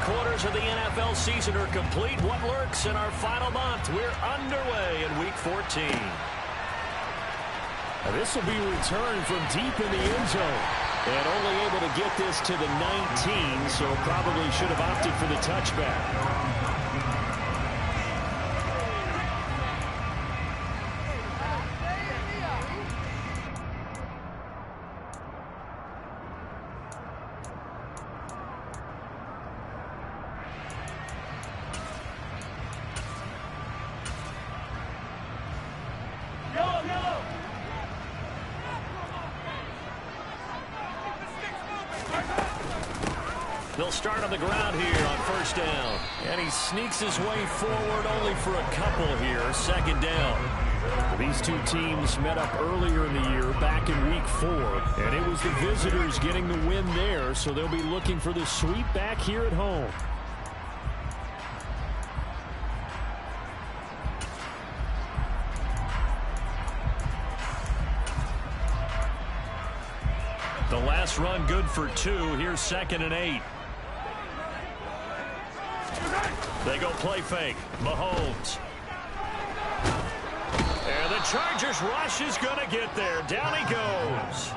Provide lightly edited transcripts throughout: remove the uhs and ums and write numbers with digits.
quarters of the NFL season are complete. What lurks in our final month? We're underway in Week 14. This will be returned from deep in the end zone. And only able to get this to the 19, so probably should have opted for the touchback. They'll start on the ground here on first down. And he sneaks his way forward only for a couple here. Second down. These two teams met up earlier in the year back in Week 4. And it was the visitors getting the win there, so they'll be looking for the sweep back here at home. The last run good for 2. Here's 2nd and 8. They go play fake. Mahomes. And the Chargers rush is going to get there. Down he goes.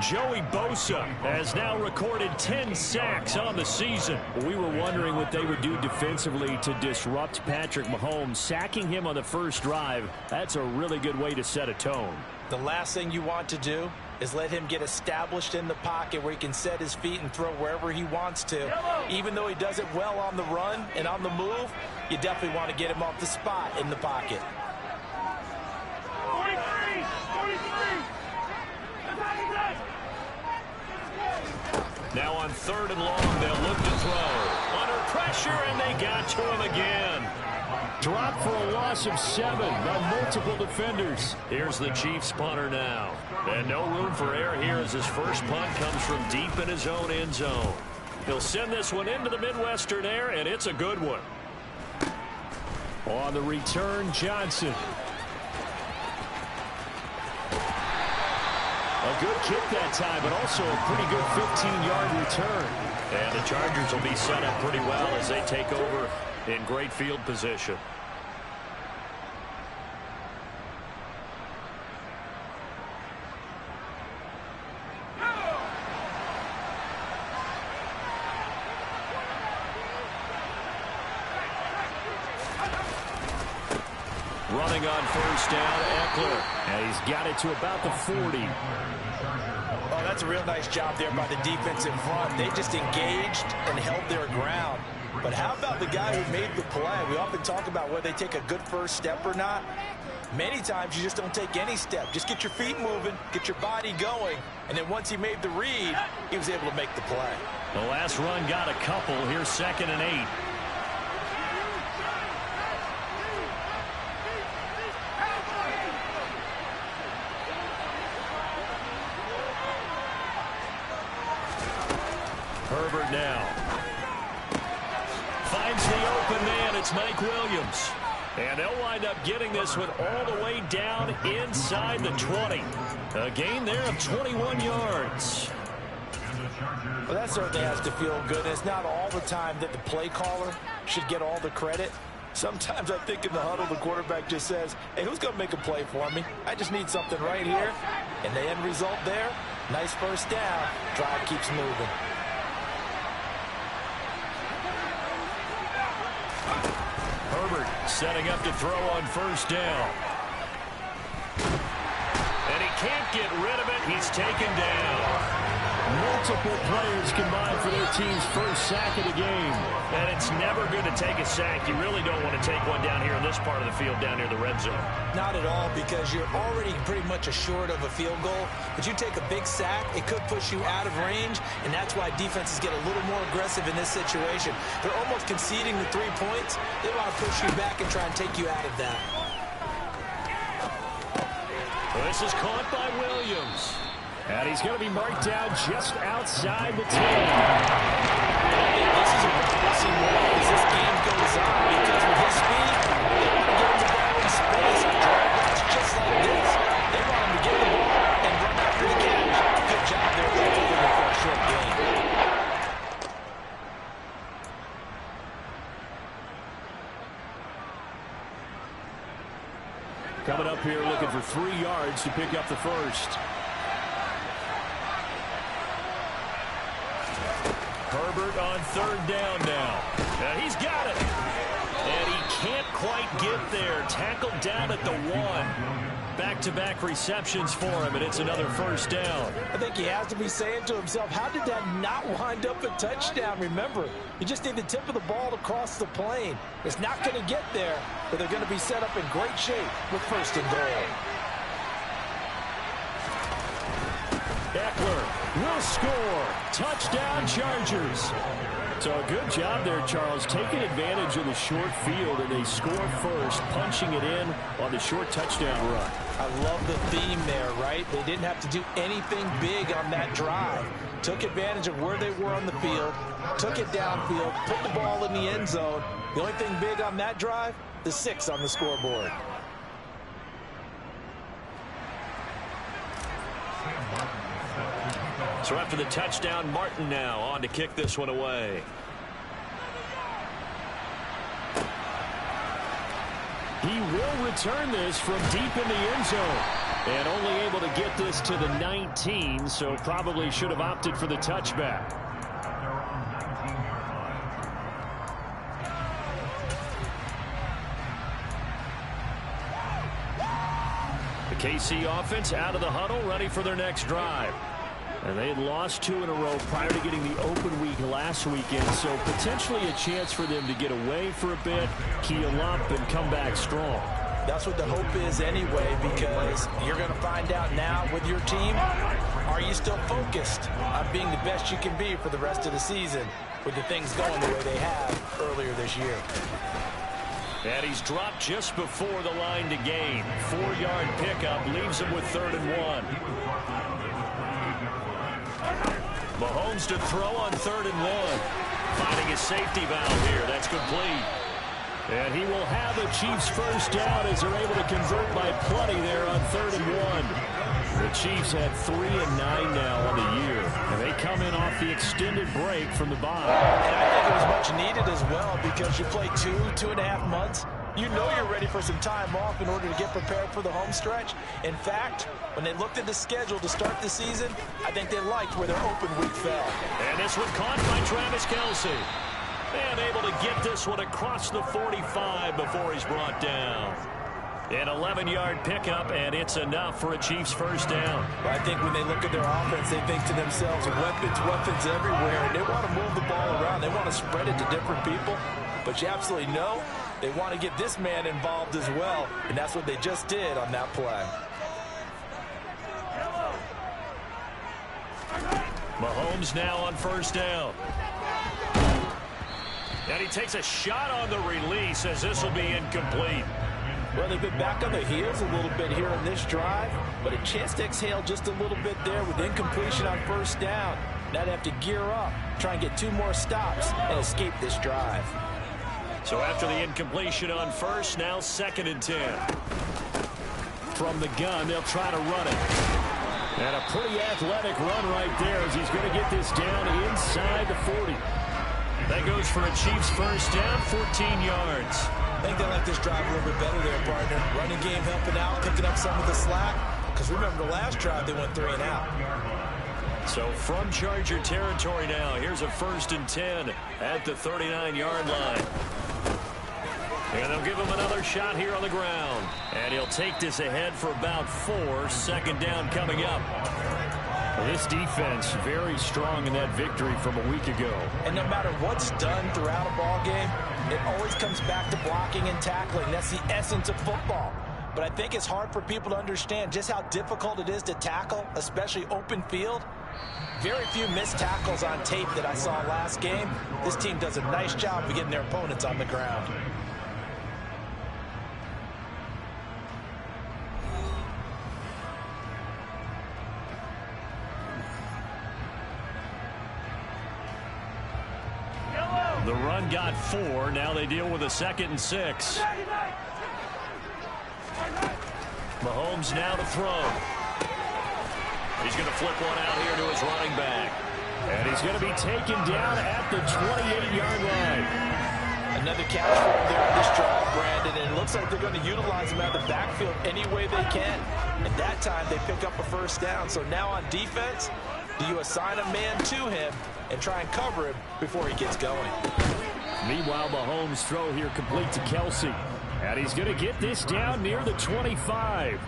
Joey Bosa has now recorded 10 sacks on the season. We were wondering what they would do defensively to disrupt Patrick Mahomes. Sacking him on the first drive, that's a really good way to set a tone. The last thing you want to do is let him get established in the pocket where he can set his feet and throw wherever he wants to. Even though he does it well on the run and on the move, you definitely want to get him off the spot in the pocket. 43! Now on 3rd and long, they'll look to throw. Under pressure, and they got to him again. Dropped for a loss of 7 by multiple defenders. Here's the Chiefs punter now. And no room for error here as his first punt comes from deep in his own end zone. He'll send this one into the Midwestern air, and it's a good one. On the return, Johnson. A good kick that time, but also a pretty good 15-yard return. And the Chargers will be set up pretty well as they take over in great field position. Running on first down, Eckler. And he's got it to about the 40. Oh, that's a real nice job there by the defense in front. They just engaged and held their ground. But how about the guy who made the play? We often talk about whether they take a good first step or not. Many times you just don't take any step. Just get your feet moving, get your body going, and then once he made the read, he was able to make the play. The last run got a couple. Here's 2nd and 8. Herbert now. Finds the open man. It's Mike Williams. And they'll wind up getting this one all the way down inside the 20. A gain there of 21 yards. Well, that certainly has to feel good. And it's not all the time that the play caller should get all the credit. Sometimes I think in the huddle, the quarterback just says, hey, who's going to make a play for me? I just need something right here. And the end result there, nice first down. Drive keeps moving. Herbert setting up to throw on first down. And he can't get rid of it. He's taken down. Multiple players combined for their team's first sack of the game. And it's never good to take a sack. You really don't want to take one down here in this part of the field down near the red zone. Not at all, because you're already pretty much assured of a field goal. But you take a big sack, it could push you out of range, and that's why defenses get a little more aggressive in this situation. They're almost conceding the 3 points. They want to push you back and try and take you out of that. This is caught by Williams. And he's going to be marked down just outside the 10. This is a we'll see more as this game goes on, because with his speed, they want to get him the ball in space. Drag routes just like this. They want him to get the ball and run after the catch. Good job there by holding it for a short game. Coming up here looking for 3 yards to pick up the first. Herbert on 3rd down now. He's got it. And he can't quite get there. Tackled down at the 1. Back-to-back receptions for him, and it's another 1st down. I think he has to be saying to himself, how did that not wind up a touchdown? Remember, you just need the tip of the ball to cross the plane. It's not going to get there, but they're going to be set up in great shape with 1st and goal. Eckler will score. Touchdown, Chargers. So a good job there, Charles, taking advantage of the short field, and they score first, punching it in on the short touchdown run. I love the theme there, right? They didn't have to do anything big on that drive. Took advantage of where they were on the field, took it downfield, put the ball in the end zone. The only thing big on that drive, the 6 on the scoreboard. So after the touchdown, Martin now on to kick this one away. He will return this from deep in the end zone. And only able to get this to the 19, so probably should have opted for the touchback. The KC offense out of the huddle, ready for their next drive. And they had lost 2 in a row prior to getting the open week last weekend, so potentially a chance for them to get away for a bit, keel up, and come back strong. That's what the hope is anyway, because you're going to find out now with your team, are you still focused on being the best you can be for the rest of the season with the things going the way they have earlier this year. And he's dropped just before the line to gain. 4-yard pickup leaves him with 3rd and 1. Mahomes to throw on 3rd and 1. Finding his safety valve here. That's complete. And he will have the Chiefs' 1st down as they're able to convert by plenty there on 3rd and 1. The Chiefs had 3 and 9 now on the year, and they come in off the extended break from the bye. And I think it was much needed as well, because you play 2.5 months. You know you're ready for some time off in order to get prepared for the home stretch. In fact, when they looked at the schedule to start the season, I think they liked where their open week fell. And this one caught by Travis Kelce. And able to get this one across the 45 before he's brought down. An 11-yard pickup, and it's enough for a Chiefs 1st down. Well, I think when they look at their offense, they think to themselves, weapons everywhere, and they want to move the ball around. They want to spread it to different people, but you absolutely know they want to get this man involved as well, and that's what they just did on that play. Mahomes now on 1st down. And he takes a shot on the release as this will be incomplete. Well, they've been back on the heels a little bit here in this drive, but a chance to exhale just a little bit there with incompletion on 1st down. Now they have to gear up, try and get 2 more stops and escape this drive. So after the incompletion on 1st, now 2nd and 10. From the gun, they'll try to run it. And a pretty athletic run right there as he's going to get this down inside the 40. That goes for a Chiefs 1st down, 14 yards. I think they like this drive a little bit better there, partner. Running game helping out, picking up some of the slack. Because remember, the last drive, they went 3 and out. So from Charger territory now, here's a 1st and 10 at the 39-yard line. And they'll give him another shot here on the ground. And he'll take this ahead for about 4. 2nd down coming up. This defense very strong in that victory from a week ago. And no matter what's done throughout a ball game, it always comes back to blocking and tackling. That's the essence of football. But I think it's hard for people to understand just how difficult it is to tackle, especially open field. Very few missed tackles on tape that I saw last game. This team does a nice job of getting their opponents on the ground. The run got 4. Now they deal with a 2nd and 6. Mahomes now to throw. He's going to flip one out here to his running back. And he's going to be taken down at the 28-yard line. Another catch for him there on this drive, Brandon, and it looks like they're going to utilize him out of the backfield any way they can. And that time, they pick up a first down. So now on defense, do you assign a man to him and try and cover him before he gets going? Meanwhile, Mahomes' throw here complete to Kelsey. And he's going to get this down near the 25.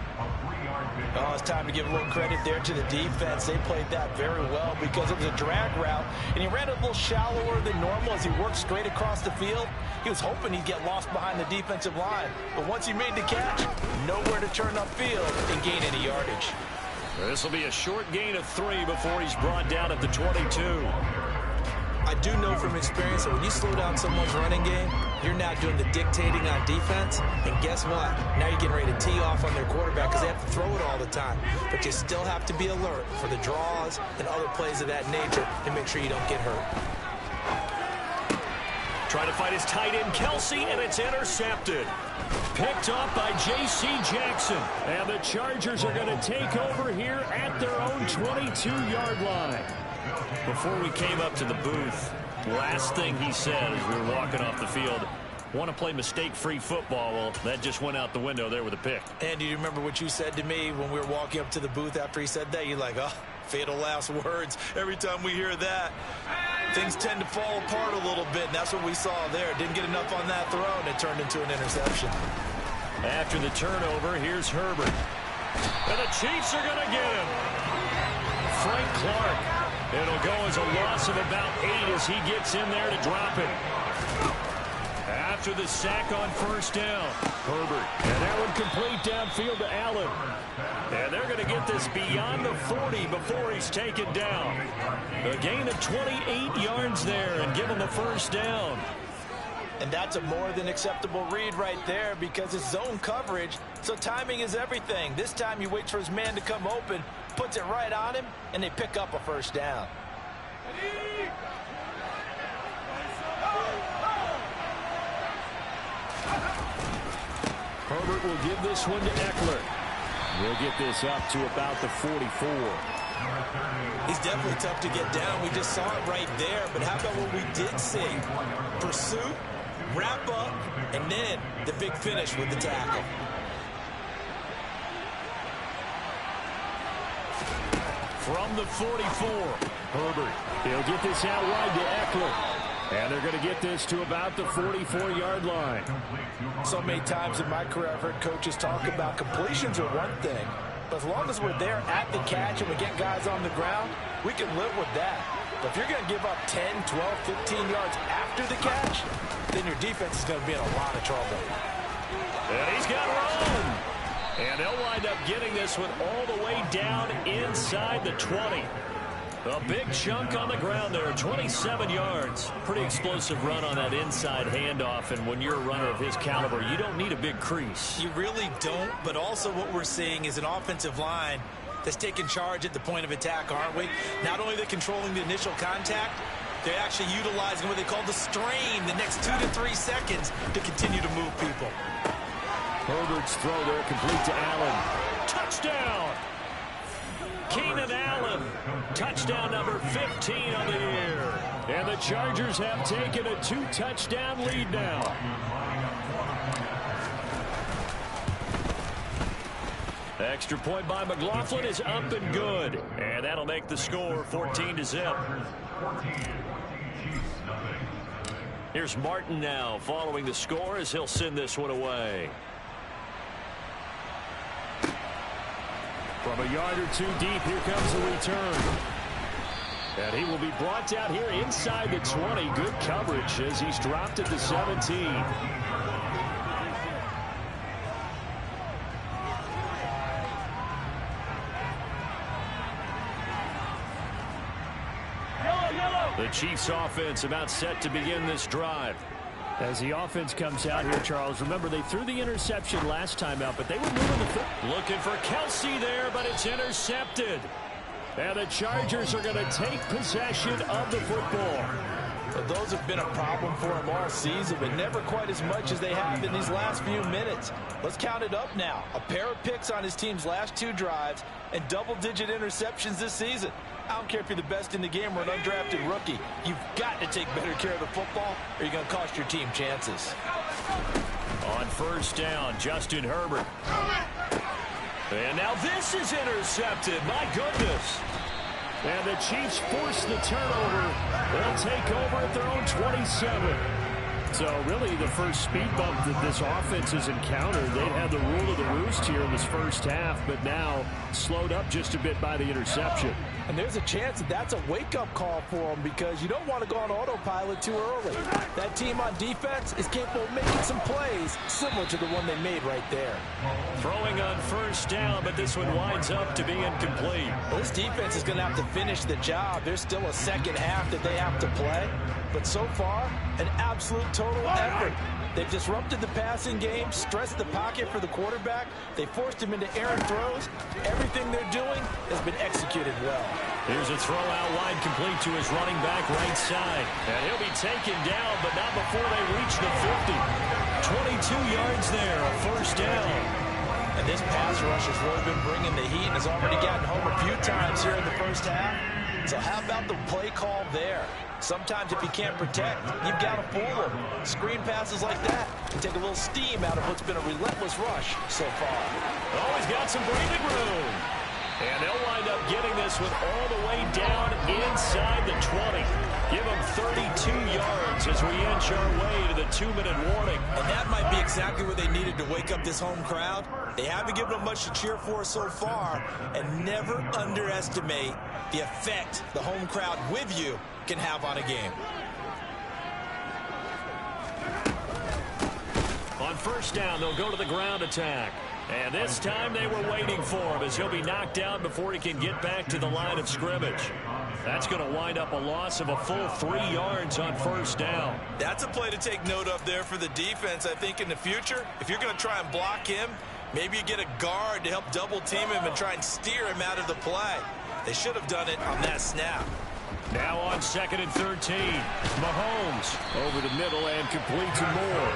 Oh, it's time to give a little credit there to the defense. They played that very well because it was a drag route, and he ran a little shallower than normal as he worked straight across the field. He was hoping he'd get lost behind the defensive line, but once he made the catch, nowhere to turn upfield and gain any yardage. This will be a short gain of 3 before he's brought down at the 22. I do know from experience that when you slow down someone's running game, you're now doing the dictating on defense. And guess what? Now you're getting ready to tee off on their quarterback because they have to throw it all the time. But you still have to be alert for the draws and other plays of that nature to make sure you don't get hurt. Trying to fight his tight end, Kelsey, and it's intercepted. Picked off by J.C. Jackson. And the Chargers are going to take over here at their own 22-yard line. Before we came up to the booth, last thing he said as we were walking off the field, want to play mistake-free football. Well, that just went out the window there with a pick. And do you remember what you said to me when we were walking up to the booth after he said that? You're like, oh, fatal last words. Every time we hear that, things tend to fall apart a little bit, and that's what we saw there. Didn't get enough on that throw, and it turned into an interception. After the turnover, here's Herbert. And the Chiefs are going to get him. Frank Clark. It'll go as a loss of about 8 as he gets in there to drop it. After the sack on first down, Herbert. And that one complete downfield to Allen. And they're going to get this beyond the 40 before he's taken down. A gain of 28 yards there and give him the first down. And that's a more than acceptable read right there because it's zone coverage, so timing is everything. This time he waits for his man to come open, puts it right on him, and they pick up a first down. Herbert will give this one to Eckler. We'll get this up to about the 44. He's definitely tough to get down. We just saw it right there, but how about what we did see? Pursuit, wrap up, and then the big finish with the tackle. From the 44, Herbert. He'll get this out wide to Eckler. And they're going to get this to about the 44-yard line. So many times in my career I've heard coaches talk about completions are one thing, but as long as we're there at the catch and we get guys on the ground, we can live with that. But if you're going to give up 10, 12, 15 yards after the catch, then your defense is going to be in a lot of trouble. And he's got room. And they'll wind up getting this one all the way down inside the 20. A big chunk on the ground there, 27 yards. Pretty explosive run on that inside handoff, and when you're a runner of his caliber, you don't need a big crease. You really don't, but also what we're seeing is an offensive line that's taking charge at the point of attack, aren't we? Not only are they controlling the initial contact, they're actually utilizing what they call the strain the next 2 to 3 seconds to continue to move people. Herbert's throw there complete to Allen. Touchdown! Keenan Allen, touchdown number 15 on the year. And the Chargers have taken a 2-touchdown lead now. Extra point by McLaughlin is up and good. And that'll make the score 14-0. Here's Martin now following the score as he'll send this one away. From a yard or 2 deep, here comes the return. And he will be brought down here inside the 20. Good coverage as he's dropped at the 17. The Chiefs offense about set to begin this drive. As the offense comes out here, Charles, remember they threw the interception last time out, but they were moving the foot. Looking for Kelsey there, but it's intercepted. And the Chargers are going to take possession of the football. Well, those have been a problem for them all season, but never quite as much as they have in these last few minutes. Let's count it up now. A pair of picks on his team's last 2 drives and double-digit interceptions this season. I don't care if you're the best in the game or an undrafted rookie. You've got to take better care of the football or you're going to cost your team chances. On first down, Justin Herbert. And now this is intercepted. My goodness. And the Chiefs force the turnover. They'll take over at their own 27. So really the first speed bump that this offense has encountered, they'd had the rule of the roost here in this first half, but now slowed up just a bit by the interception. And there's a chance that that's a wake-up call for them because you don't want to go on autopilot too early. That team on defense is capable of making some plays similar to the one they made right there. Throwing on first down, but this one winds up to be incomplete. Well, this defense is going to have to finish the job. There's still a second half that they have to play. But so far, an absolute total effort. They've disrupted the passing game, stressed the pocket for the quarterback. They forced him into errant throws. Everything they're doing has been executed well. Here's a throw out wide complete to his running back right side. And he'll be taken down, but not before they reach the 50. 22 yards there, a first down. And this pass rush has really been bringing the heat and has already gotten home a few times here in the first half. So how about the play call there? Sometimes if you can't protect, you've got to fool them. Screen passes like that can take a little steam out of what's been a relentless rush so far. Oh, he's got some breathing room. And they'll wind up getting this one all the way down inside the 20. Give them 32 yards as we inch our way to the 2-minute warning. And that might be exactly what they needed to wake up this home crowd. They haven't given them much to cheer for so far. And never underestimate the effect the home crowd with you can have on a game. On first down, they'll go to the ground attack. And this time they were waiting for him as he'll be knocked down before he can get back to the line of scrimmage. That's going to wind up a loss of a full 3 yards on first down. That's a play to take note of there for the defense, I think, in the future. If you're going to try and block him, maybe you get a guard to help double team him and try and steer him out of the play. They should have done it on that snap. Now on 2nd and 13. Mahomes over the middle and complete to Moore.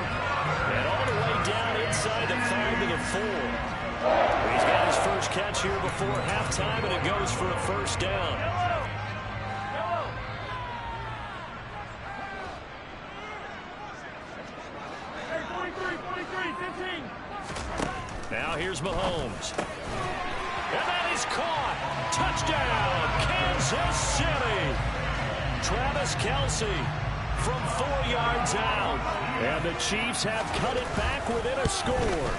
And all the way down inside the 5 to the 4. He's got his first catch here before halftime, and it goes for a first down. Now here's Mahomes. And that is caught. Touchdown, Kansas City. Travis Kelce from 4 yards out. And the Chiefs have cut it back within a score.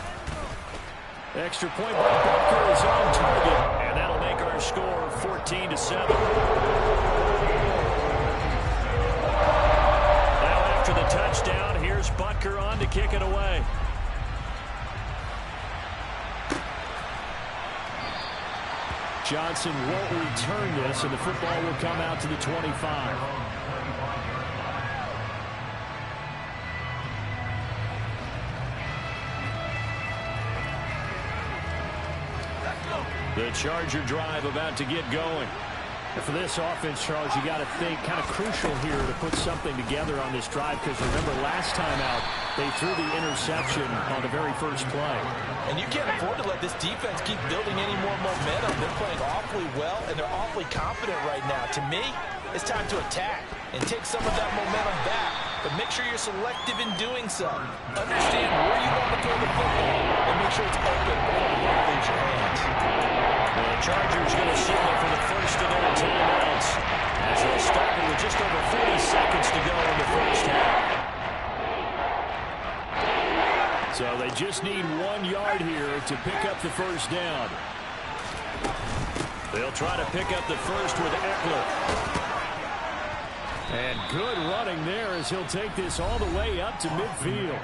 Extra point by Butker is on target. And that'll make our score 14-7. Now after the touchdown, here's Butker on to kick it away. Johnson won't return this, and the football will come out to the 25. The Charger drive about to get going. And for this offense, Charles, you got to think kind of crucial here to put something together on this drive, because remember last time out they threw the interception on the very first play. And you can't afford to let this defense keep building any more momentum. They're playing awfully well, and they're awfully confident right now. To me, it's time to attack and take some of that momentum back. But make sure you're selective in doing so. Understand where you want to throw the football and make sure it's open before the ball leaves your hands. Well, the Chargers going to signal for the first of their timeouts as they'll stop it with just over 40 seconds to go in the first half. So they just need 1 yard here to pick up the first down. They'll try to pick up the first with Eckler. And good running there as he'll take this all the way up to midfield.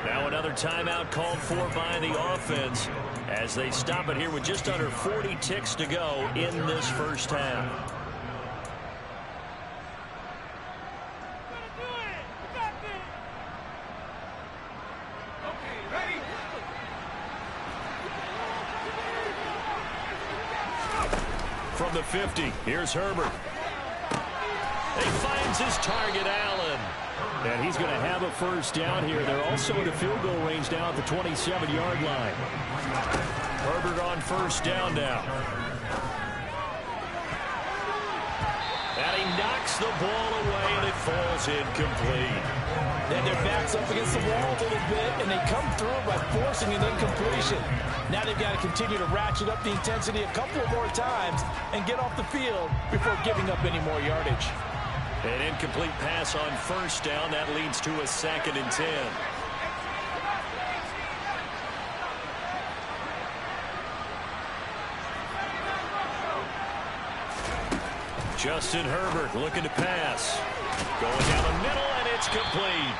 Now another timeout called for by the offense as they stop it here with just under 40 ticks to go in this first half. From the 50, here's Herbert. He finds his target, Allen. And he's going to have a first down here. They're also in the field goal range now at the 27-yard line. Herbert on first down now. Knocks the ball away, and it falls incomplete. Then their back's up against the wall a little bit, and they come through by forcing an incompletion. Now they've got to continue to ratchet up the intensity a couple more times and get off the field before giving up any more yardage. An incomplete pass on first down. That leads to a 2nd and 10. Justin Herbert looking to pass. Going down the middle, and it's complete.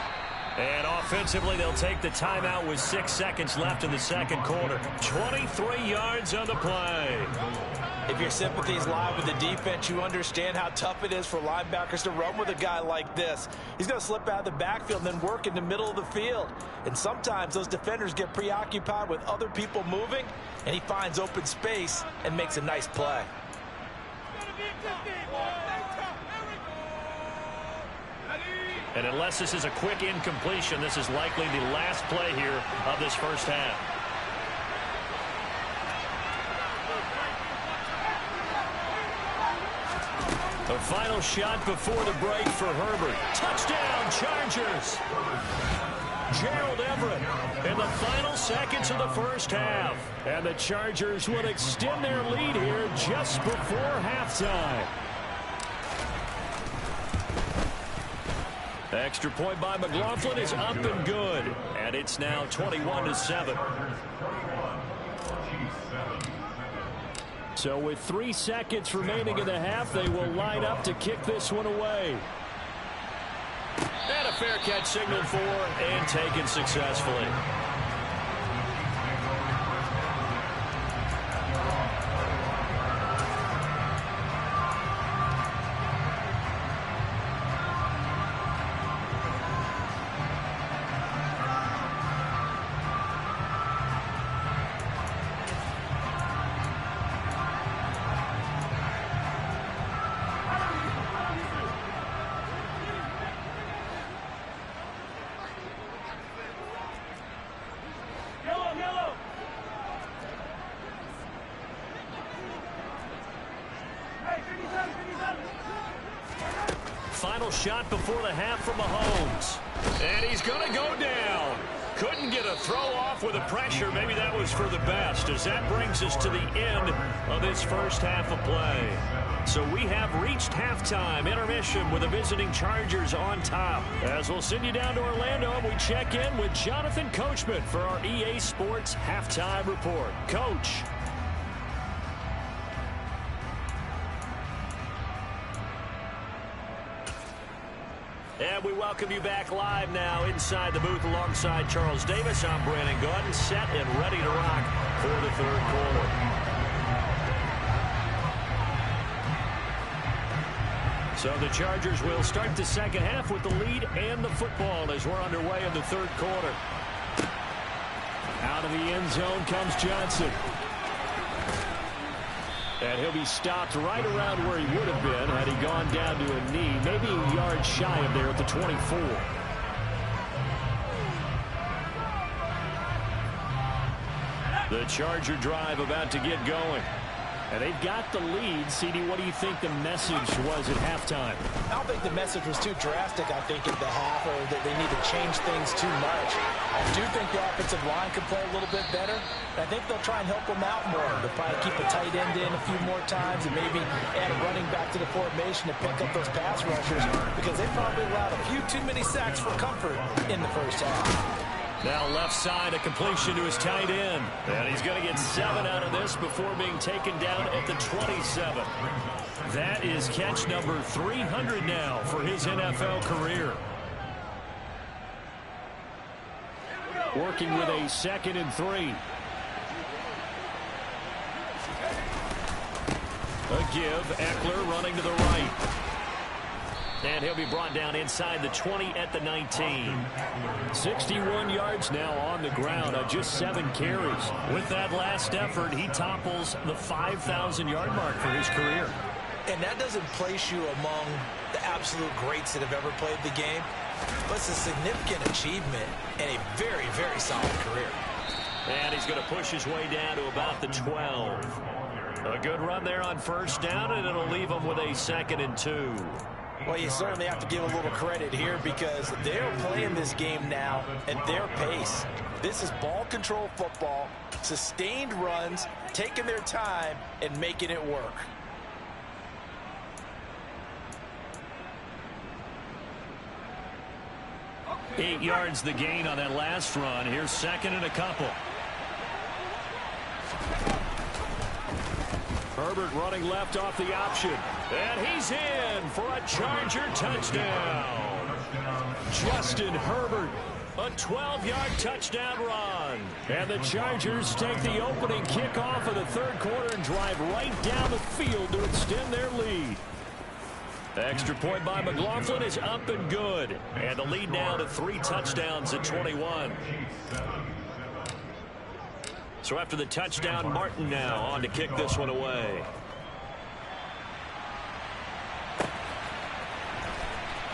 And offensively, they'll take the timeout with 6 seconds left in the second quarter. 23 yards on the play. If your sympathies lie with the defense, you understand how tough it is for linebackers to run with a guy like this. He's going to slip out of the backfield and then work in the middle of the field. And sometimes those defenders get preoccupied with other people moving, and he finds open space and makes a nice play. And unless this is a quick incompletion, this is likely the last play here of this first half. The final shot before the break for Herbert. Touchdown, Chargers! Gerald Everett in the final seconds of the first half. And the Chargers will extend their lead here just before halftime. Extra point by McLaughlin is up and good. And it's now 21-7. So with 3 seconds remaining in the half, they will line up to kick this one away. And a fair catch signaled for and taken successfully. Final shot before the half from Mahomes. And he's going to go down. Couldn't get a throw off with the pressure. Maybe that was for the best, as that brings us to the end of this first half of play. So we have reached halftime intermission with the visiting Chargers on top. As we'll send you down to Orlando, and we check in with Jonathan Coachman for our EA Sports Halftime Report. Coach. And we welcome you back live now inside the booth alongside Charles Davis. I'm Brandon Gaudin, set and ready to rock for the third quarter. So the Chargers will start the second half with the lead and the football as we're underway in the third quarter. Out of the end zone comes Johnson. And he'll be stopped right around where he would have been had he gone down to a knee, maybe a yard shy of there at the 24. The Charger drive about to get going. And they've got the lead. CD, what do you think the message was at halftime? I don't think the message was too drastic, I think, at the half, or that they need to change things too much. I do think the offensive line can play a little bit better. I think they'll try and help them out more. They'll probably keep a tight end in a few more times and maybe add a running back to the formation to pick up those pass rushers, because they probably allowed a few too many sacks for comfort in the first half. Now left side, a completion to his tight end. And he's going to get 7 out of this before being taken down at the 27. That is catch number 300 now for his NFL career. Working with a 2nd and 3. A give, Eckler running to the right. And he'll be brought down inside the 20 at the 19. 61 yards now on the ground on just 7 carries. With that last effort, he topples the 5,000-yard mark for his career. And that doesn't place you among the absolute greats that have ever played the game, but it's a significant achievement and a very, very solid career. And he's going to push his way down to about the 12. A good run there on first down, and it'll leave him with a 2nd and 2. Well, you certainly have to give a little credit here because they're playing this game now at their pace. This is ball control football, sustained runs, taking their time, and making it work. Eight yards the gain on that last run. Here's second and a couple. Herbert running left off the option. And he's in for a Charger touchdown. Justin Herbert, a 12-yard touchdown run. And the Chargers take the opening kickoff of the third quarter and drive right down the field to extend their lead. Extra point by McLaughlin is up and good. And the lead now to 3 touchdowns at 21. So after the touchdown, Martin now on to kick this one away.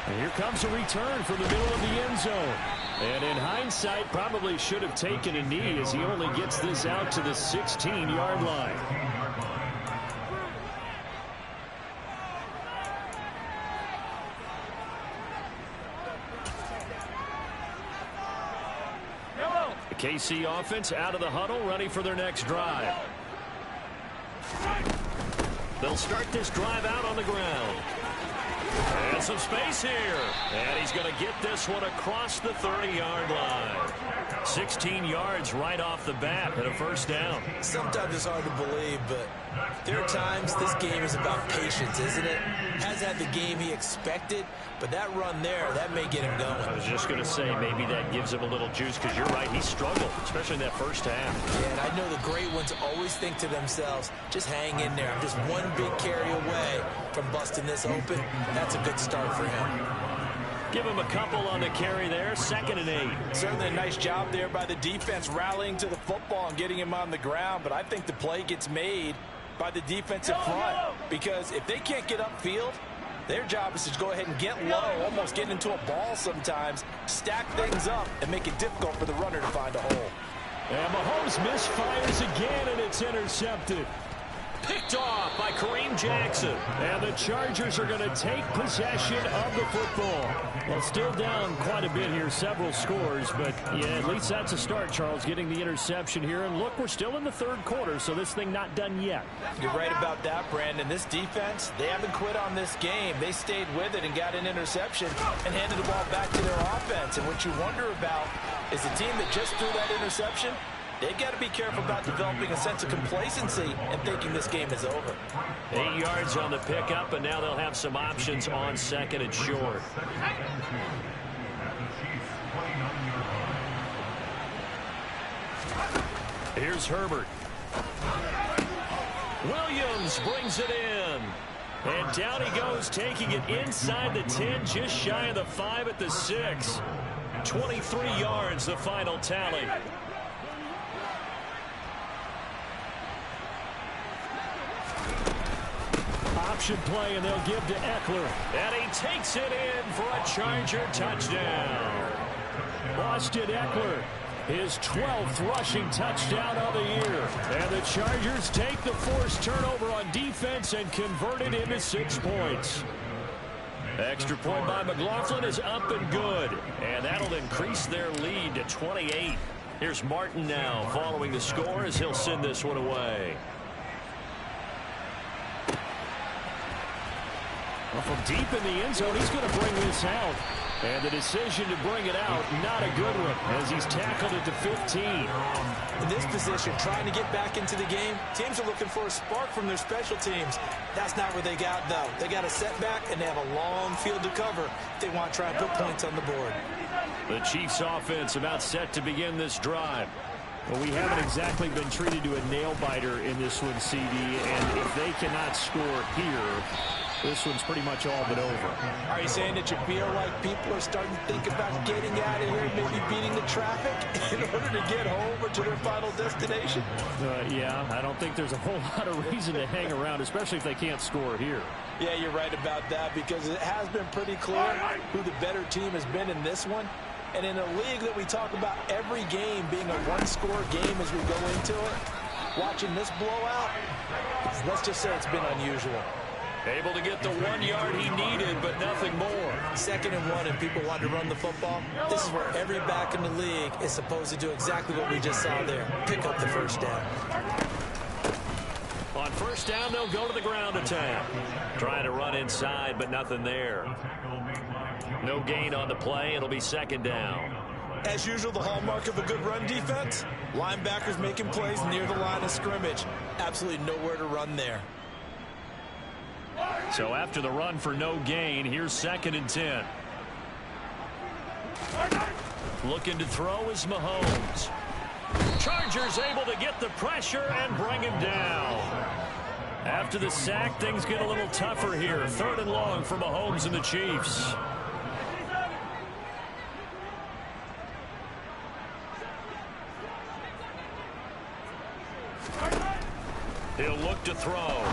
And here comes a return from the middle of the end zone. And in hindsight, probably should have taken a knee as he only gets this out to the 16-yard line. KC offense out of the huddle, ready for their next drive. They'll start this drive out on the ground. And some space here. And he's going to get this one across the 30-yard line. 16 yards right off the bat and a first down. Sometimes it's hard to believe, but there are times this game is about patience, isn't it? Has had the game he expected, but that run there, that may get him going. I was just going to say maybe that gives him a little juice because you're right, he struggled, especially in that first half. Yeah, and I know the great ones always think to themselves, just hang in there. I'm just one big carry away from busting this open. That's a good start for him. Give him a couple on the carry there, 2nd and 8. Certainly a nice job there by the defense rallying to the football and getting him on the ground, but I think the play gets made by the defensive front because if they can't get upfield, their job is to go ahead and get low, almost get into a ball sometimes, stack things up, and make it difficult for the runner to find a hole. And Mahomes misfires again, and it's intercepted. Picked off by Kareem Jackson. And the Chargers are going to take possession of the football. Well, still down quite a bit here, several scores, but yeah, at least that's a start, Charles, getting the interception here. And look, we're still in the third quarter, so this thing not done yet. You're right about that, Brandon. This defense, they haven't quit on this game. They stayed with it and got an interception and handed the ball back to their offense. And what you wonder about is the team that just threw that interception, they've got to be careful about developing a sense of complacency and thinking this game is over. 8 yards on the pickup, and now they'll have some options on 2nd and short. Here's Herbert. Williams brings it in. And down he goes, taking it inside the 10, just shy of the 5 at the 6. 23 yards, the final tally. Option play, and they'll give to Eckler. And he takes it in for a Charger touchdown. Austin Eckler, his 12th rushing touchdown of the year. And the Chargers take the forced turnover on defense and convert it into 6 points. Extra point by McLaughlin is up and good. And that'll increase their lead to 28. Here's Martin now following the score as he'll send this one away. Well, from deep in the end zone, he's going to bring this out. And the decision to bring it out, not a good one, as he's tackled it to 15. In this position, trying to get back into the game, teams are looking for a spark from their special teams. That's not where they got, though. They got a setback, and they have a long field to cover if they want to try and put points on the board. The Chiefs' offense about set to begin this drive. Well, we haven't exactly been treated to a nail-biter in this one, CD, and if they cannot score here, this one's pretty much all but over. Are you saying that you feel like people are starting to think about getting out of here, maybe beating the traffic in order to get home or to their final destination? Yeah, I don't think there's a whole lot of reason to hang around, especially if they can't score here. Yeah, you're right about that because it has been pretty clear who the better team has been in this one. And in a league that we talk about every game being a one-score game as we go into it, watching this blowout, let's just say it's been unusual. Able to get the 1 yard he needed, but nothing more. 2nd and 1, and people want to run the football. This is where every back in the league is supposed to do exactly what we just saw there. Pick up the first down. On first down, they'll go to the ground attack. Trying to run inside, but nothing there. No gain on the play. It'll be 2nd down. As usual, the hallmark of a good run defense, linebackers making plays near the line of scrimmage. Absolutely nowhere to run there. So after the run for no gain, here's 2nd and 10. Looking to throw is Mahomes. Chargers able to get the pressure and bring him down. After the sack, things get a little tougher here. 3rd and long for Mahomes and the Chiefs. He'll look to throw.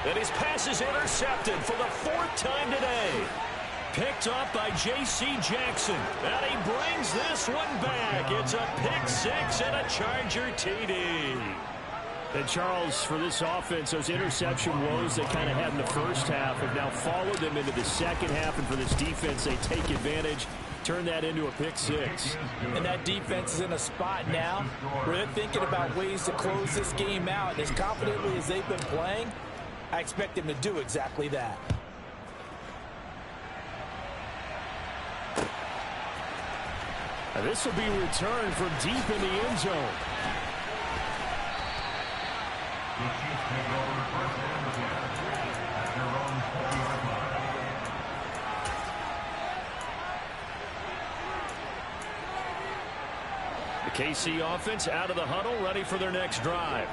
And his pass is intercepted for the 4th time today. Picked up by J.C. Jackson. And he brings this one back. It's a pick 6 and a Charger TD. And Charles, for this offense, those interception woes they kind of had in the first half have now followed them into the second half. And for this defense, they take advantage, turn that into a pick 6. And that defense is in a spot now where they're thinking about ways to close this game out. And as confidently as they've been playing, I expect them to do exactly that. And this will be returned from deep in the end zone. The KC offense out of the huddle, ready for their next drive.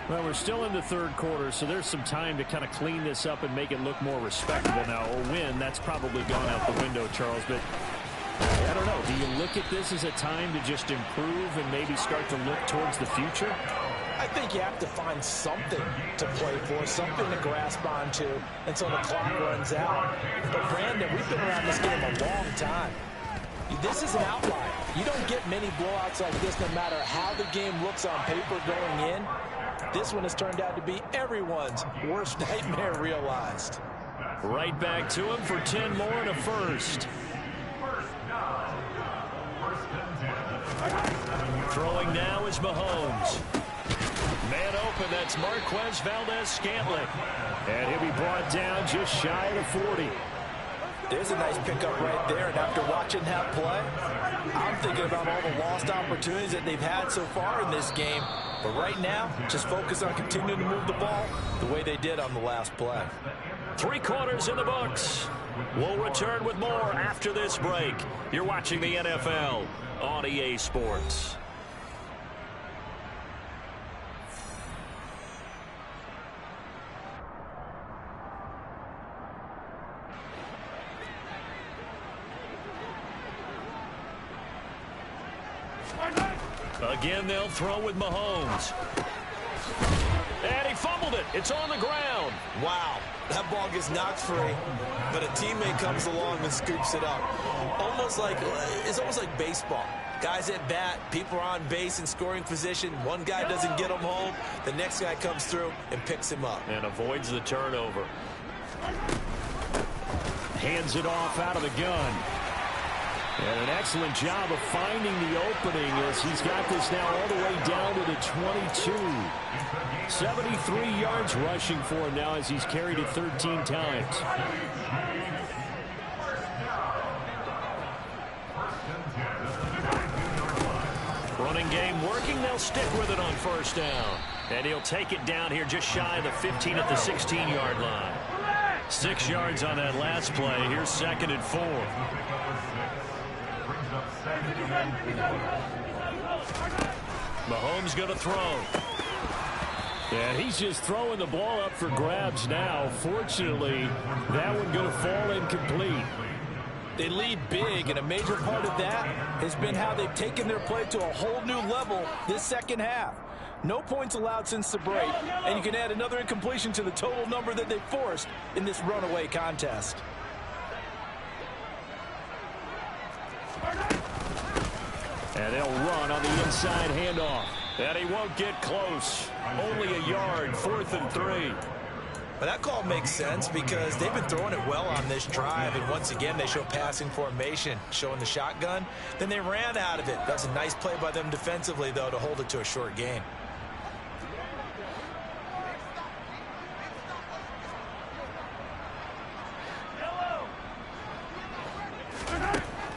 Well, we're still in the 3rd quarter, so there's some time to kind of clean this up and make it look more respectable now. A win, that's probably gone out the window, Charles, but I don't know. Do you look at this as a time to just improve and maybe start to look towards the future? I think you have to find something to play for, something to grasp onto until the clock runs out. But, Brandon, we've been around this game a long time. This is an outlier. You don't get many blowouts like this no matter how the game looks on paper going in. This one has turned out to be everyone's worst nightmare realized. Right back to him for 10 more and a first. Throwing now is Mahomes. Man open, that's Marquez Valdez-Scantling. And he'll be brought down just shy of the 40. There's a nice pickup right there, and after watching that play, I'm thinking about all the lost opportunities that they've had so far in this game. But right now, just focus on continuing to move the ball the way they did on the last play. 3 quarters in the books. We'll return with more after this break. You're watching the NFL on EA Sports. Again, they'll throw with Mahomes. And he fumbled it. It's on the ground. Wow, that ball gets knocked free, but a teammate comes along and scoops it up. It's almost like baseball. Guys at bat, people are on base in scoring position. One guy doesn't get him home. The next guy comes through and picks him up. And avoids the turnover. Hands it off out of the gun. And an excellent job of finding the opening as he's got this now all the way down to the 22. 73 yards rushing for him now as he's carried it 13 times. Running game working. They'll stick with it on first down. And he'll take it down here just shy of the 15 at the 16-yard line. 6 yards on that last play. Here's 2nd and 4. Mahomes going to throw. Yeah, he's just throwing the ball up for grabs now. Fortunately, that one going to fall incomplete. They lead big, and a major part of that has been how they've taken their play to a whole new level this second half. No points allowed since the break, and you can add another incompletion to the total number that they've forced in this runaway contest. And they'll run on the inside handoff. And he won't get close. Only a yard, 4th and 3. Well, that call makes sense because they've been throwing it well on this drive, and once again, they show passing formation, showing the shotgun. Then they ran out of it. That's a nice play by them defensively, though, to hold it to a short gain.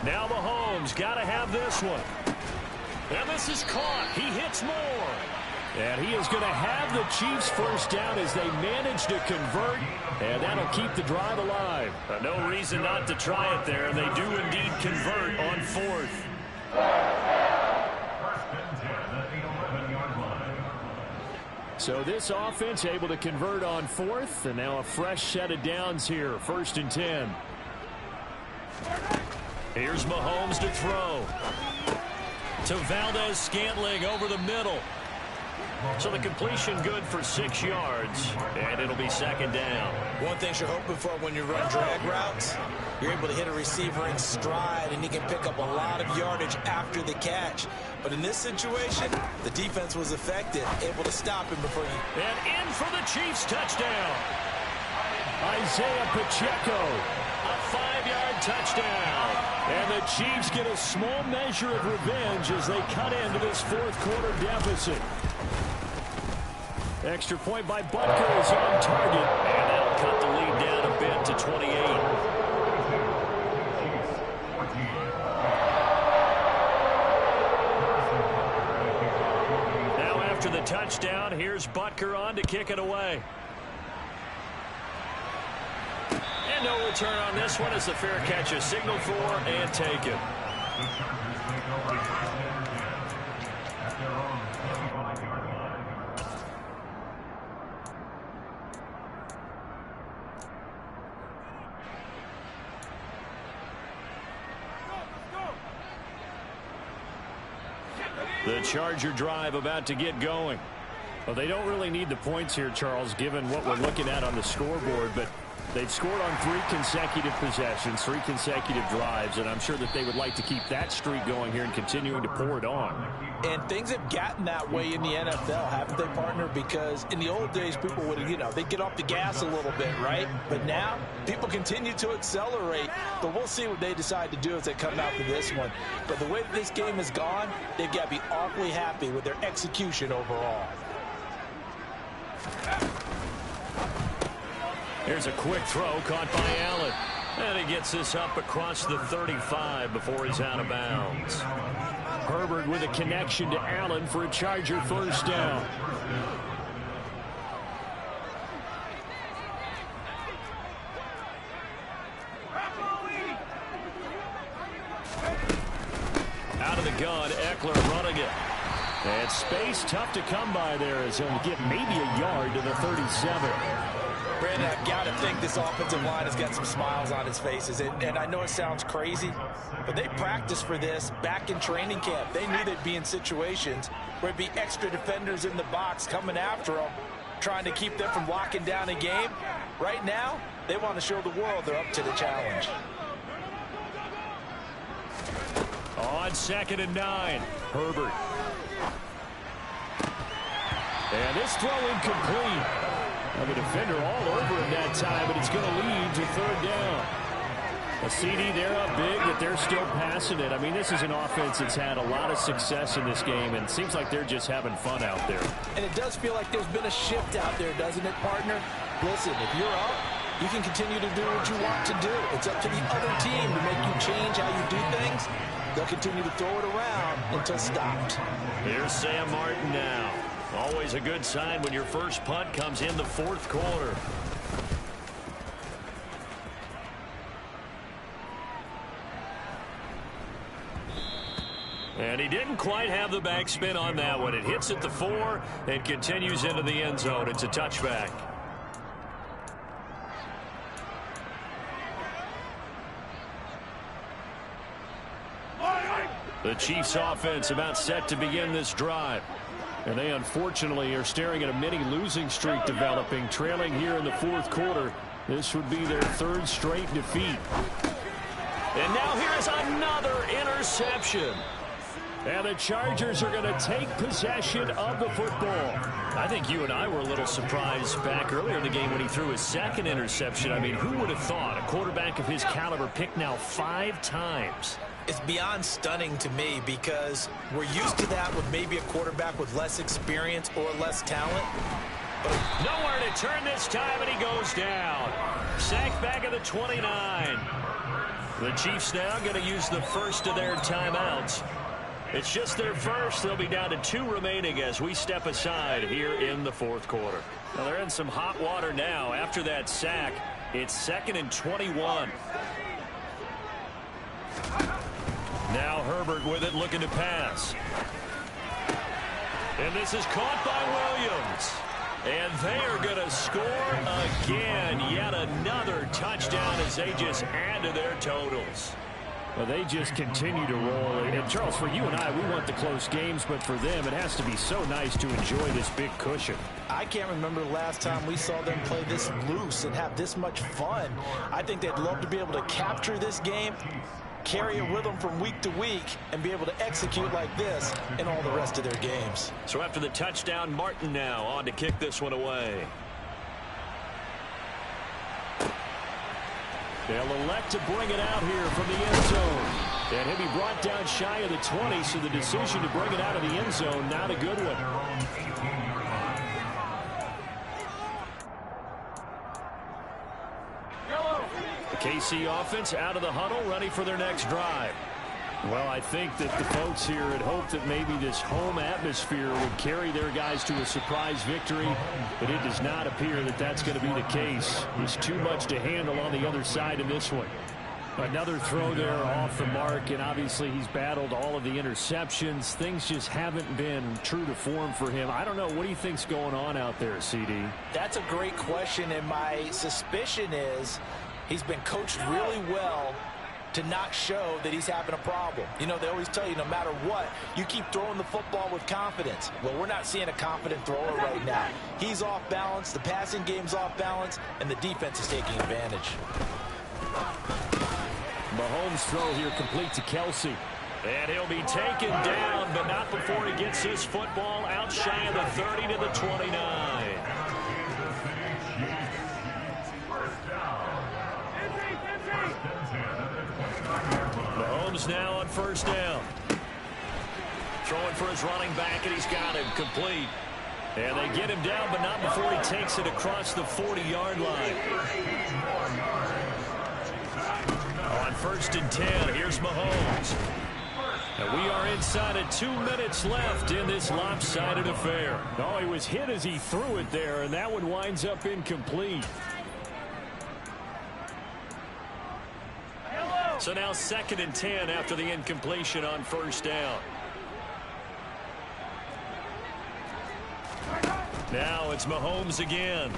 Now Mahomes got to have this one. And this is caught. He hits more. And he is going to have the Chiefs first down as they manage to convert. And that'll keep the drive alive. No reason not to try it there. And they do indeed convert on fourth. So this offense able to convert on fourth. And now a fresh set of downs here. 1st and 10. Here's Mahomes to throw. To Valdez-Scantling over the middle. So the completion good for 6 yards. And it'll be 2nd down. One thing you're hoping for when you run drag routes, you're able to hit a receiver in stride, and he can pick up a lot of yardage after the catch. But in this situation, the defense was effective, able to stop him before you. And in for the Chiefs touchdown. Isaiah Pacheco. A 5-yard touchdown. And the Chiefs get a small measure of revenge as they cut into this 4th quarter deficit. Extra point by Butker is on target. And that'll cut the lead down a bit to 28. Now after the touchdown, here's Butker on to kick it away. And no return on this one as the fair catch is signaled for and taken. The Charger drive about to get going. Well, they don't really need the points here, Charles, given what we're looking at on the scoreboard, but they've scored on 3 consecutive possessions, 3 consecutive drives, and I'm sure that they would like to keep that streak going here and continuing to pour it on. And things have gotten that way in the NFL, haven't they, partner? Because in the old days, people would, they'd get off the gas a little bit, right? But now, people continue to accelerate. But we'll see what they decide to do as they come out to this one. But the way that this game has gone, they've got to be awfully happy with their execution overall. Here's a quick throw caught by Allen. And he gets this up across the 35 before he's out of bounds. Herbert with a connection to Allen for a Charger first down. Out of the gun, Eckler running it. And space tough to come by there as he'll get maybe a yard to the 37. Brandon, I've got to think this offensive line has got some smiles on its faces. And I know it sounds crazy, but they practiced for this back in training camp. They knew they'd be in situations where it'd be extra defenders in the box coming after them, trying to keep them from locking down a game. Right now, they want to show the world they're up to the challenge. On 2nd and 9, Herbert. And this throw incomplete. Well, the defender all over him that time, but it's going to lead to 3rd down. A CD, they're up big, but they're still passing it. I mean, this is an offense that's had a lot of success in this game, and it seems like they're just having fun out there. And it does feel like there's been a shift out there, doesn't it, partner? Listen, if you're up, you can continue to do what you want to do. It's up to the other team to make you change how you do things. They'll continue to throw it around until stopped. Here's Sam Martin now. Always a good sign when your first punt comes in the 4th quarter. And he didn't quite have the backspin on that one. It hits at the 4 and continues into the end zone. It's a touchback. The Chiefs offense about set to begin this drive. And they unfortunately are staring at a mini losing streak developing, trailing here in the 4th quarter. This would be their 3rd straight defeat. And now here's another interception. And the Chargers are going to take possession of the football. I think you and I were a little surprised back earlier in the game when he threw his second interception. I mean, who would have thought a quarterback of his caliber picked now 5 times? It's beyond stunning to me because we're used to that with maybe a quarterback with less experience or less talent. But nowhere to turn this time, and he goes down. Sacked back at the 29. The Chiefs now going to use the first of their timeouts. It's just their first. They'll be down to 2 remaining as we step aside here in the fourth quarter. Now they're in some hot water now. After that sack, it's 2nd and 21. Now Herbert with it, looking to pass. And this is caught by Williams. And they are going to score again. Yet another touchdown as they just add to their totals. Well, they just continue to roll. And, Charles, for you and I, we want the close games, but for them, it has to be so nice to enjoy this big cushion. I can't remember the last time we saw them play this loose and have this much fun. I think they'd love to be able to capture this game, carry it with them from week to week, and be able to execute like this in all the rest of their games. So after the touchdown, Martin now on to kick this one away. They'll elect to bring it out here from the end zone. And he'll be brought down shy of the 20, so the decision to bring it out of the end zone, not a good one. The KC offense out of the huddle, ready for their next drive. Well, I think that the folks here had hoped that maybe this home atmosphere would carry their guys to a surprise victory, but it does not appear that that's going to be the case. There's too much to handle on the other side in this one. Another throw there off the mark, and obviously he's battled all of the interceptions. Things just haven't been true to form for him. I don't know. What do you think's going on out there, CD? That's a great question, and my suspicion is he's been coached really well to not show that he's having a problem. You know, they always tell you no matter what, you keep throwing the football with confidence. Well, we're not seeing a confident thrower right now. He's off balance, the passing game's off balance, and the defense is taking advantage. Mahomes' throw here complete to Kelsey. And he'll be taken down, but not before he gets his football out shy of the 30 to the 29. Mahomes now on first down. Throwing for his running back, and he's got him complete. And they get him down, but not before he takes it across the 40-yard line. On 1st and 10, here's Mahomes. And we are inside of 2 minutes left in this lopsided affair. Oh, he was hit as he threw it there, and that one winds up incomplete. So now 2nd and 10 after the incompletion on first down. Now it's Mahomes again.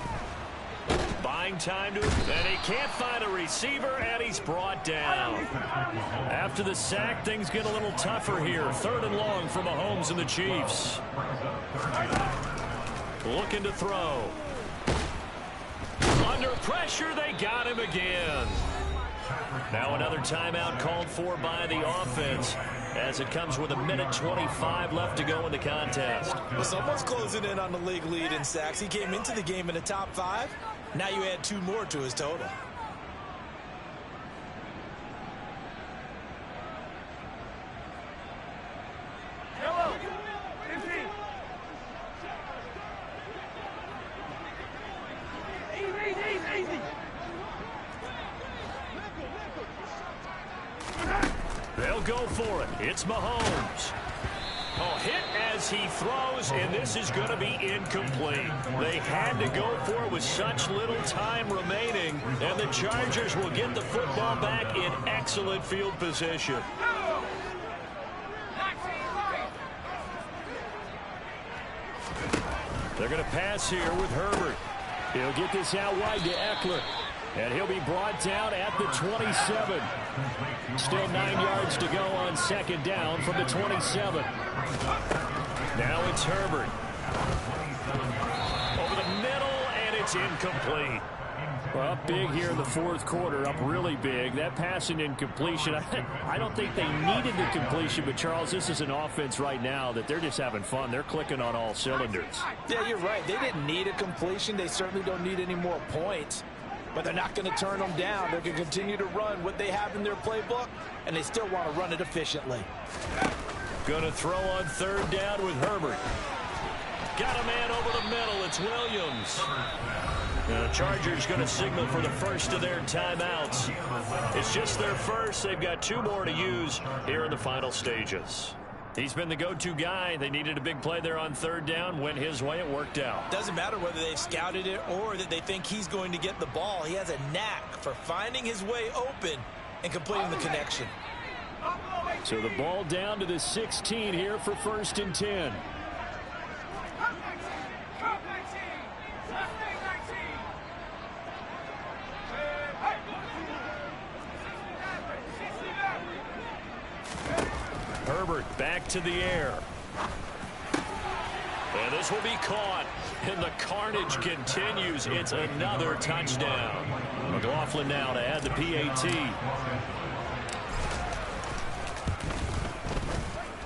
Buying time to, and he can't find a receiver, and he's brought down. After the sack, things get a little tougher here. 3rd and long for Mahomes and the Chiefs. Looking to throw. Under pressure, they got him again. Now another timeout called for by the offense as it comes with 1:25 left to go in the contest. Well, someone's closing in on the league lead in sacks. He came into the game in the top 5. Now you add 2 more to his total. They'll go for it. It's Mahomes. Oh, hit as he throws, and this is going to be incomplete. They had to go for it with such little time remaining, and the Chargers will get the football back in excellent field position. They're going to pass here with Herbert. He'll get this out wide to Eckler. And he'll be brought down at the 27. Still 9 yards to go on 2nd down from the 27. Now it's Herbert. Over the middle, and it's incomplete. Well, up big here in the fourth quarter, up really big. That passing incompletion, I don't think they needed the completion, but Charles, this is an offense right now that they're just having fun. They're clicking on all cylinders. Yeah, you're right. They didn't need a completion. They certainly don't need any more points, but they're not going to turn them down. They're going to continue to run what they have in their playbook, and they still want to run it efficiently. Going to throw on third down with Herbert. Got a man over the middle. It's Williams. The Chargers going to signal for the first of their timeouts. It's just their first. They've got 2 more to use here in the final stages. He's been the go-to guy. They needed a big play there on third down. Went his way. It worked out. Doesn't matter whether they've scouted it or that they think he's going to get the ball. He has a knack for finding his way open and completing the connection. So the ball down to the 16 here for 1st and 10. Herbert back to the air. And this will be caught. And the carnage continues. It's another touchdown. McLaughlin now to add the PAT.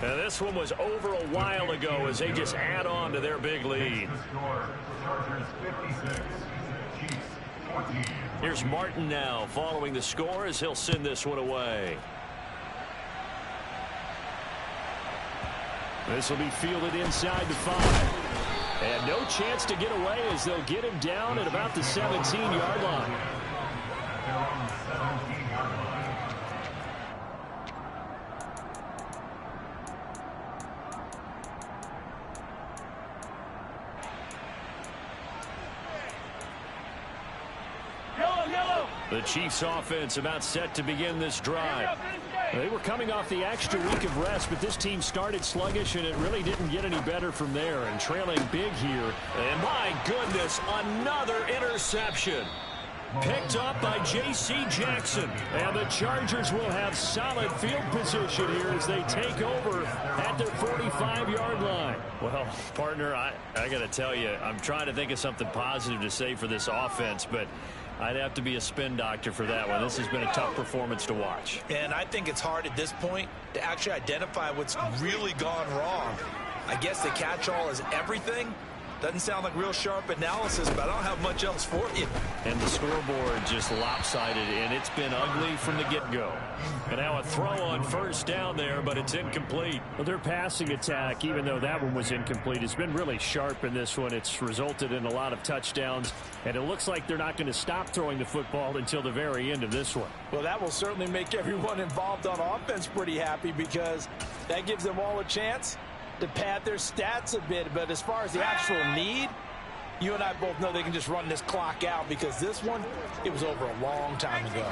And this one was over a while ago as they just add on to their big lead. Here's Martin now following the score as he'll send this one away. This will be fielded inside the 5. And no chance to get away as they'll get him down at about the 17-yard line. The Chiefs offense about set to begin this drive. They were coming off the extra week of rest, but this team started sluggish, and it really didn't get any better from there. And trailing big here. And my goodness, another interception. Picked up by J.C. Jackson. And the Chargers will have solid field position here as they take over at their 45-yard line. Well, partner, I got to tell you, I'm trying to think of something positive to say for this offense, but I'd have to be a spin doctor for that one. This has been a tough performance to watch. And I think it's hard at this point to actually identify what's really gone wrong. I guess the catch-all is everything. Doesn't sound like real sharp analysis, but I don't have much else for you. And the scoreboard just lopsided, and it's been ugly from the get-go. And now a throw on first down there, but it's incomplete. Well, their passing attack, even though that one was incomplete, has been really sharp in this one. It's resulted in a lot of touchdowns, and it looks like they're not going to stop throwing the football until the very end of this one. Well, that will certainly make everyone involved on offense pretty happy because that gives them all a chance to pad their stats a bit. But as far as the actual need, you and I both know they can just run this clock out because this one, it was over a long time ago.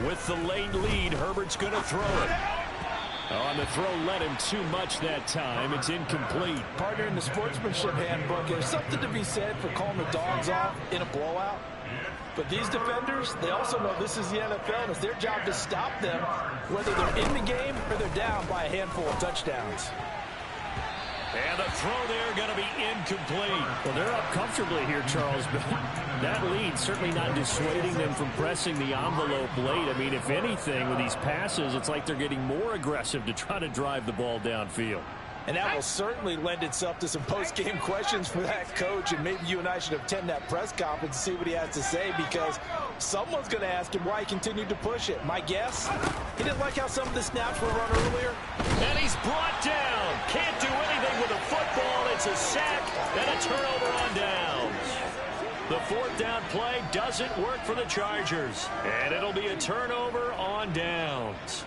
With the late lead, Herbert's going to throw it. On the throw led him too much that time. It's incomplete. Partner, in the sportsmanship handbook, there's something to be said for calling the dogs off in a blowout. But these defenders, they also know this is the NFL, and it's their job to stop them, whether they're in the game or they're down by a handful of touchdowns. And the throw there going to be incomplete. Well, they're up comfortably here, Charles, but that lead certainly not dissuading them from pressing the envelope late. I mean, if anything, with these passes, it's like they're getting more aggressive to try to drive the ball downfield. And that will certainly lend itself to some post-game questions for that coach, and maybe you and I should attend that press conference and see what he has to say, because someone's going to ask him why he continued to push it. My guess, he didn't like how some of the snaps were run earlier. And he's brought down. Can't do anything with the football. It's a sack and a turnover on downs. The fourth down play doesn't work for the Chargers, and it'll be a turnover on downs.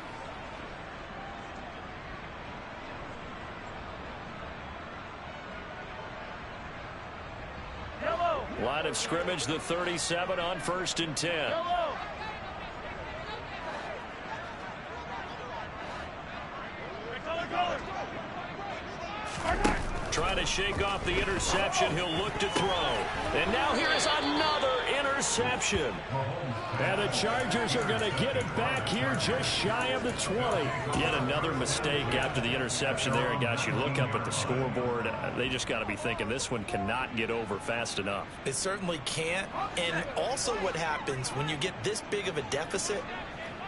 Line of scrimmage, the 37 on 1st and 10. Trying to shake off the interception. He'll look to throw. And now here is another interception. interception. And the Chargers are going to get it back here just shy of the 20. Yet another mistake after the interception there. And, gosh, you look up at the scoreboard, they just got to be thinking this one cannot get over fast enough. It certainly can't. And also what happens when you get this big of a deficit,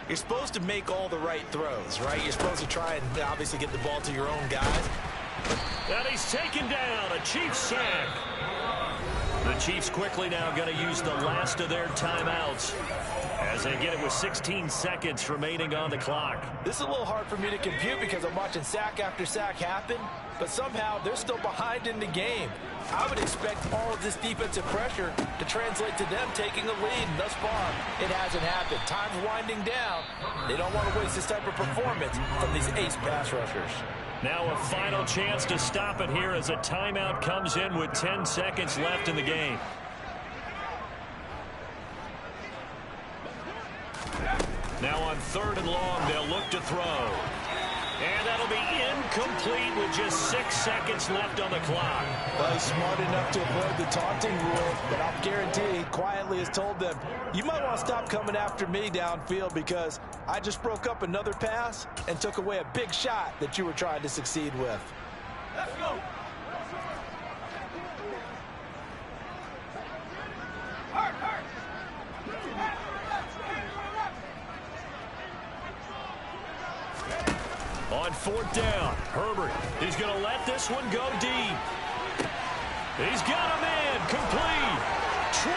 you're supposed to make all the right throws, right? You're supposed to try and obviously get the ball to your own guys. And he's taken down. A Chiefs sack. The Chiefs quickly now going to use the last of their timeouts as they get it with 16 seconds remaining on the clock. This is a little hard for me to compute because I'm watching sack after sack happen, but somehow they're still behind in the game. I would expect all of this defensive pressure to translate to them taking a lead, and thus far, it hasn't happened. Time's winding down. They don't want to waste this type of performance from these ace pass rushers. Now a final chance to stop it here as a timeout comes in with 10 seconds left in the game. Now on 3rd and long, they'll look to throw. And that'll be incomplete with just 6 seconds left on the clock. Well, he's smart enough to avoid the taunting rule, but I'll guarantee he quietly has told them, you might want to stop coming after me downfield because I just broke up another pass and took away a big shot that you were trying to succeed with. Let's go. On 4th down, Herbert is going to let this one go deep. He's got a man complete. 20.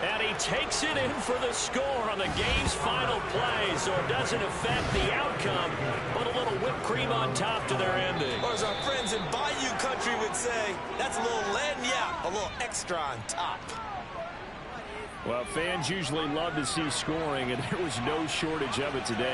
And he takes it in for the score on the game's final play, so it doesn't affect the outcome, but a little whipped cream on top to their ending. Or as our friends in Bayou Country would say, that's a little lagniappe, a little extra on top. Well, fans usually love to see scoring, and there was no shortage of it today.